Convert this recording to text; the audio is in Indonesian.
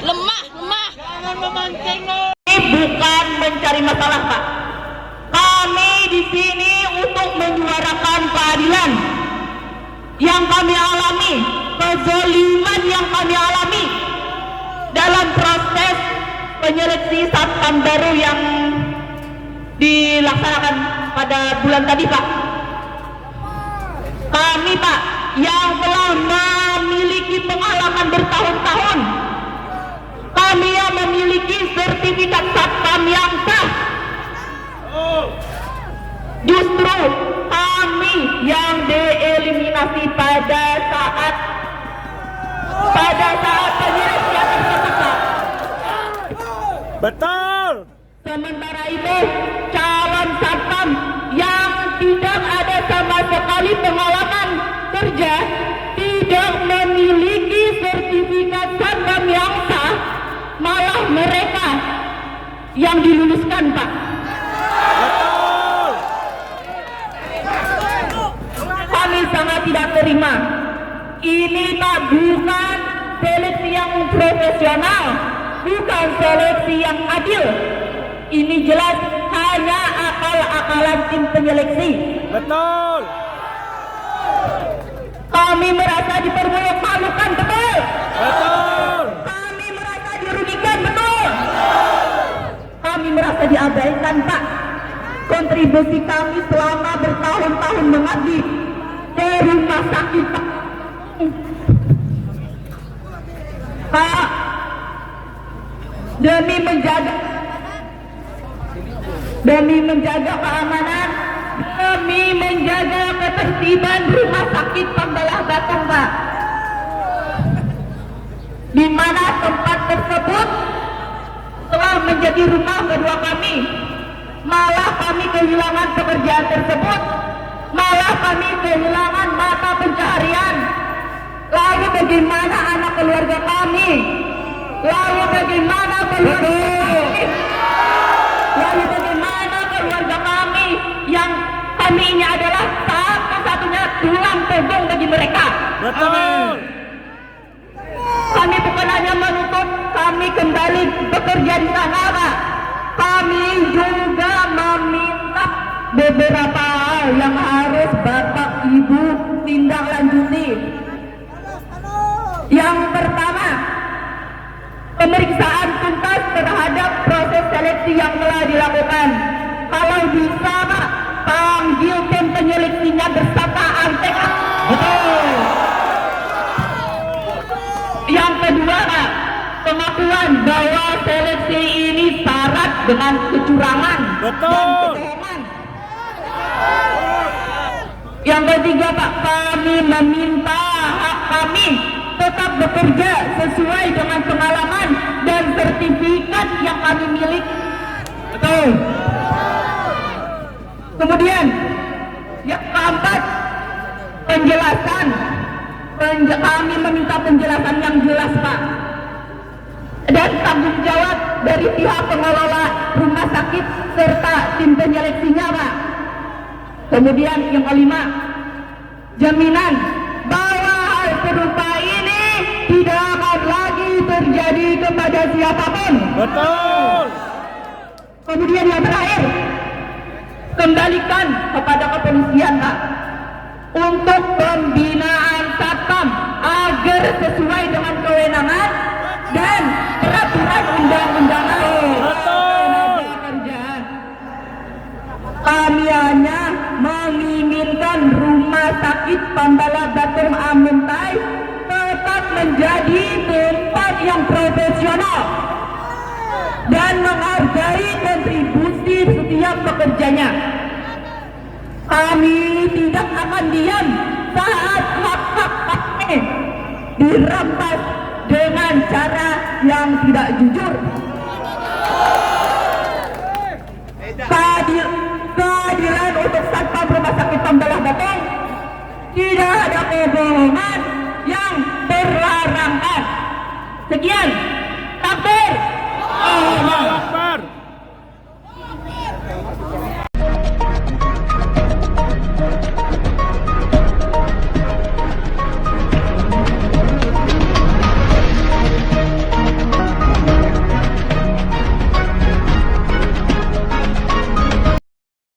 Lemah. Jangan memancing. Bukan mencari masalah, Pak. Kami di sini untuk menyuarakan keadilan yang kami alami, kezaliman yang kami alami dalam proses penyeleksi satpam baru yang dilaksanakan pada bulan tadi, Pak. Kami, Pak, yang telah memiliki pengalaman bertahun-tahun, kami yang memiliki sertifikat satpam yang sah, justru kami yang dieliminasi pada saat penyeleksian tersebut, Pak. Betul. Sementara itu calon satpam yang tidak ada sama sekali pengalaman kerja, tidak memiliki sertifikat satpam yang sah, malah mereka yang diluluskan, Pak. Betul. Kami sangat tidak terima. Ini, Pak, bukan seleksi yang profesional, bukan seleksi yang adil. Ini jelas hanya akal-akalan tim penyeleksi. Betul. Kami merasa dipermalukan, betul. Betul. Kami merasa dirugikan, betul. Kami merasa diabaikan, Pak. Kontribusi kami selama bertahun-tahun mengabdi di rumah sakit, Pak. Pak, demi menjaga keamanan, demi menjaga ketertiban rumah sakit Pembelah Batang, Pak, di mana tempat tersebut telah menjadi rumah kedua kami, malah kami kehilangan pekerjaan tersebut, malah kami kehilangan mata pencaharian. Lalu bagaimana anak keluarga kami? Lalu bagaimana keluarga kami? Lalu bagaimana keluarga kami yang kami ini adalah satu-satunya tulang punggung bagi mereka? Betul. Kami bukan hanya menuntut kami kembali bekerja di sana, Pak. Kami juga meminta beberapa hal yang harus Bapak Ibu tindak lanjuti. Yang pertama, pemeriksaan tuntas terhadap proses seleksi yang telah dilakukan. Kalau bisa, Pak, panggil tim penyeleksinya beserta antek. Betul. Yang kedua, Pak, pengakuan bahwa seleksi ini syarat dengan kecurangan dan kebohongan. Yang ketiga, Pak, kami meminta hak kami tetap bekerja sesuai dengan pengalaman dan sertifikat yang kami miliki. Betul. Kemudian yang keempat, penjelasan. Kami meminta penjelasan yang jelas, Pak, dan tanggung jawab dari pihak pengelola rumah sakit serta tim penyeleksinya, Pak. Kemudian yang kelima, jaminan bahwa hal serupa ini tidak akan lagi terjadi kepada siapapun. Betul. Kemudian yang terakhir, kembalikan kepada kepolisian, Pak, untuk pembinaan satpam agar sesuai dengan kewenangan dan peraturan undang-undangan tenaga kerjaan. Kami hanya menginginkan rumah sakit Pembelah Batang Amentai tetap menjadi tempat yang profesional dan menghargai kontribusi setiap pekerjanya. Kami tidak akan diam saat hak-hak kami dirampas dengan cara yang tidak jujur. Keadilan untuk satpam rumah sakit Pembelah Batang, tidak ada kebohongan yang terlarangkan. Sekian.